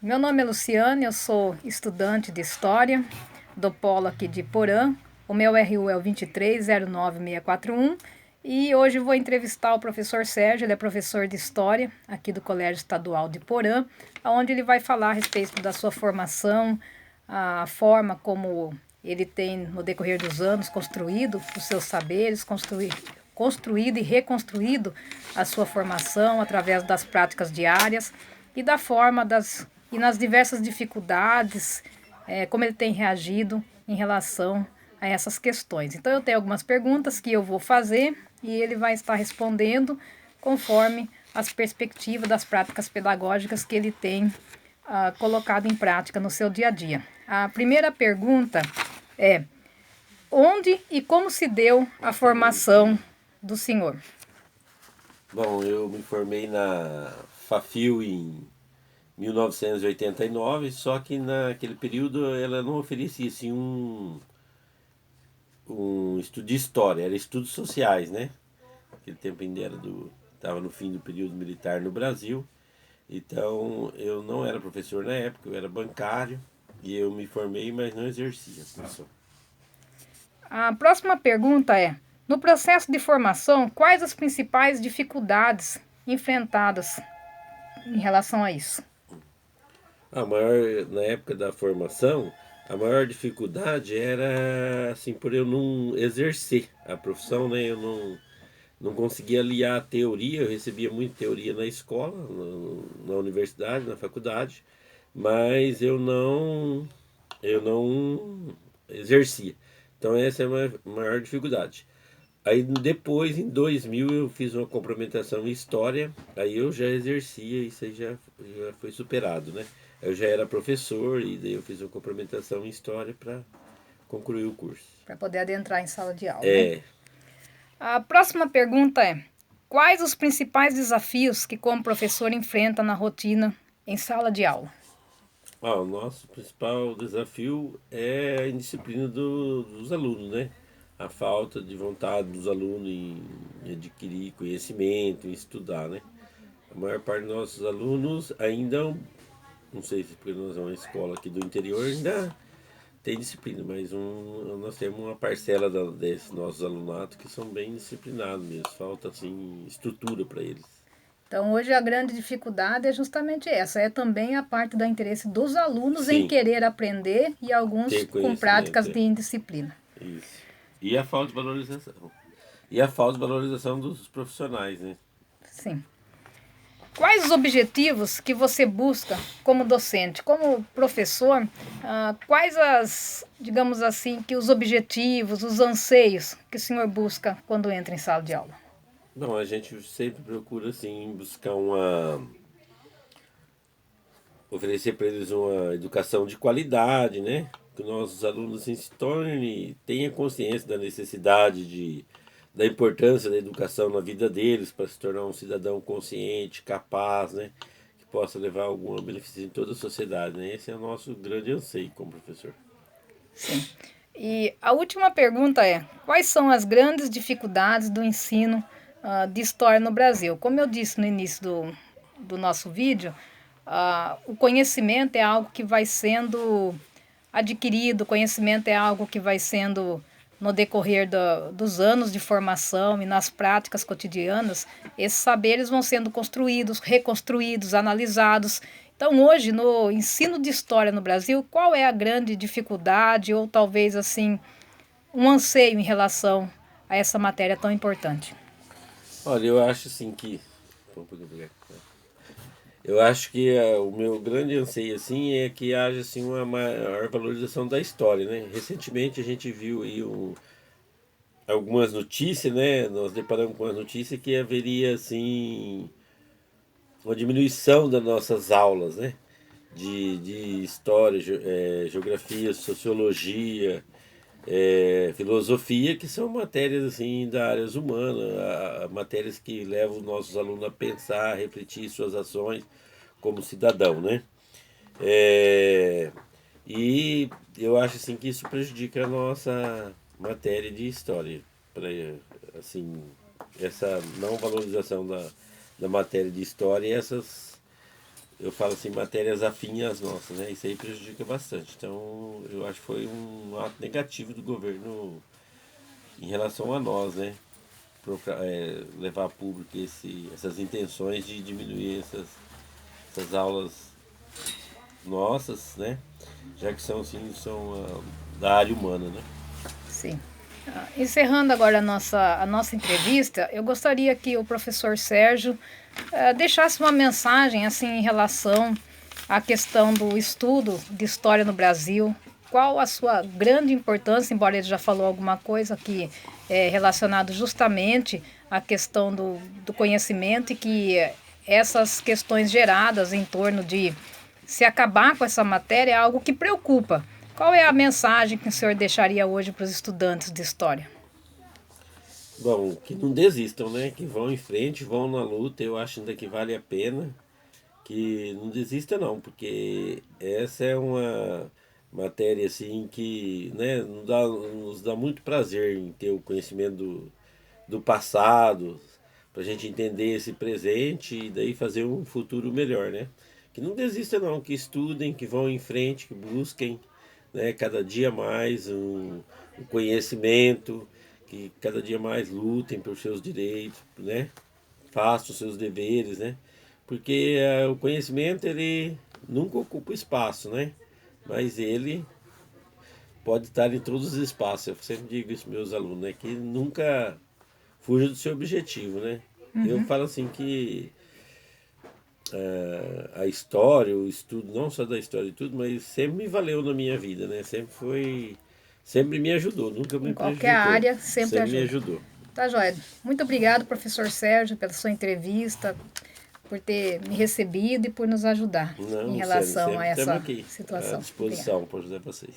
Meu nome é Luciane, eu sou estudante de História do Polo aqui de Porã. O meu RU é o 2309641 e hoje vou entrevistar o professor Sérgio, ele é professor de História aqui do Colégio Estadual de Porã, onde ele vai falar a respeito da sua formação, a forma como ele tem, no decorrer dos anos, construído os seus saberes, construído e reconstruído a sua formação através das práticas diárias e da forma e nas diversas dificuldades, como ele tem reagido em relação a essas questões. Então eu tenho algumas perguntas que eu vou fazer e ele vai estar respondendo conforme as perspectivas das práticas pedagógicas que ele tem colocado em prática no seu dia a dia. A primeira pergunta é: onde e como se deu a formação do senhor? Bom, eu me formei na FAFIU em 1989, só que naquele período ela não oferecia assim, um estudo de história, era estudos sociais, né? Aquele tempo ainda estava no fim do período militar no Brasil, então eu não era professor na época, eu era bancário e eu me formei, mas não exercia a profissão. A próxima pergunta é: no processo de formação, quais as principais dificuldades enfrentadas em relação a isso? Na época da formação, a maior dificuldade era assim por eu não exercer a profissão, né? Eu não conseguia aliar a teoria, eu recebia muita teoria na escola, na universidade, na faculdade, mas eu não exercia. Então essa é a maior dificuldade. Aí depois, em 2000, eu fiz uma complementação em História, aí eu já exercia, isso aí já foi superado, né? Eu já era professor e daí eu fiz uma complementação em História para concluir o curso. Para poder adentrar em sala de aula, né? É, A próxima pergunta é: quais os principais desafios que, como professor, enfrenta na rotina em sala de aula? o nosso principal desafio é a indisciplina dos alunos, né? A falta de vontade dos alunos em adquirir conhecimento, em estudar, né? A maior parte dos nossos alunos ainda, não sei se porque nós é uma escola aqui do interior, ainda tem disciplina, mas nós temos uma parcela desses nossos alunatos que são bem disciplinados mesmo. Falta, assim, estrutura para eles. Então, hoje a grande dificuldade é justamente essa, é também a parte do interesse dos alunos em Sim, querer aprender e alguns ter com práticas conhecimento, de indisciplina. isso. E a falta de valorização. E a falta de valorização dos profissionais, né? Sim. Quais os objetivos que você busca como docente, como professor? Quais digamos assim, que os objetivos, os anseios que o senhor busca quando entra em sala de aula? Bom, a gente sempre procura, assim, buscar oferecer para eles uma educação de qualidade, né? Que os nossos alunos assim, se tornem, tenham consciência da necessidade da importância da educação na vida deles para se tornar um cidadão consciente, capaz, né? Que possa levar algum benefício em toda a sociedade, né? Esse é o nosso grande anseio como professor. Sim. E a última pergunta é: quais são as grandes dificuldades do ensino de história no Brasil? Como eu disse no início do nosso vídeo, o conhecimento é algo que vai sendo adquirido, o conhecimento é algo que vai sendo no decorrer dos anos de formação e nas práticas cotidianas, esses saberes vão sendo construídos, reconstruídos, analisados. Então, hoje, no ensino de história no Brasil, qual é a grande dificuldade ou talvez assim um anseio em relação a essa matéria tão importante? Olha, eu acho assim que. Eu acho que o meu grande anseio assim é que haja assim uma maior valorização da história, né? Recentemente a gente viu aí algumas notícias, né? Nós deparamos com as notícias que haveria assim uma diminuição das nossas aulas, né? De história, geografia, sociologia, filosofia, que são matérias assim da áreas humanas, matérias que levam os nossos alunos a pensar, a refletir suas ações como cidadão, né? É, e eu acho assim que isso prejudica a nossa matéria de história, pra, assim, essa não valorização da matéria de história e eu falo assim, matérias afins às nossas, né? Isso aí prejudica bastante. Então, eu acho que foi um ato negativo do governo em relação a nós, né? Levar a público essas intenções de diminuir essas aulas nossas, né? Já que são, assim, da área humana, né? Sim. Encerrando agora a nossa entrevista, eu gostaria que o professor Sérgio deixasse uma mensagem assim em relação à questão do estudo de história no Brasil. Qual a sua grande importância, embora ele já falou alguma coisa que é relacionado justamente à questão do conhecimento e que essas questões geradas em torno de se acabar com essa matéria é algo que preocupa. Qual é a mensagem que o senhor deixaria hoje para os estudantes de história? Bom, que não desistam, né? Que vão em frente, vão na luta. Eu acho ainda que vale a pena. Que não desista não, porque essa é uma matéria assim que, né, nos dá muito prazer em ter o conhecimento do passado, para a gente entender esse presente e daí fazer um futuro melhor, né? Que não desista não, que estudem, que vão em frente, que busquem, né, cada dia mais um conhecimento, que cada dia mais lutem pelos seus direitos, né? Façam os seus deveres, né? Porque o conhecimento ele nunca ocupa espaço, né? Mas ele pode estar em todos os espaços. Eu sempre digo isso para meus alunos, né? Que nunca fuja do seu objetivo, né? Eu falo assim que a história, o estudo, não só da história e tudo, mas sempre me valeu na minha vida, né? Sempre me ajudou, nunca Em me qualquer prejudicou. área, sempre Sempre me ajuda. ajudou. Tá, joia. Muito obrigado, professor Sérgio, pela sua entrevista, por ter me recebido e por nos ajudar Não, em Luciano, relação a sempre estamos essa aqui à situação. Obrigada. disposição para ajudar vocês.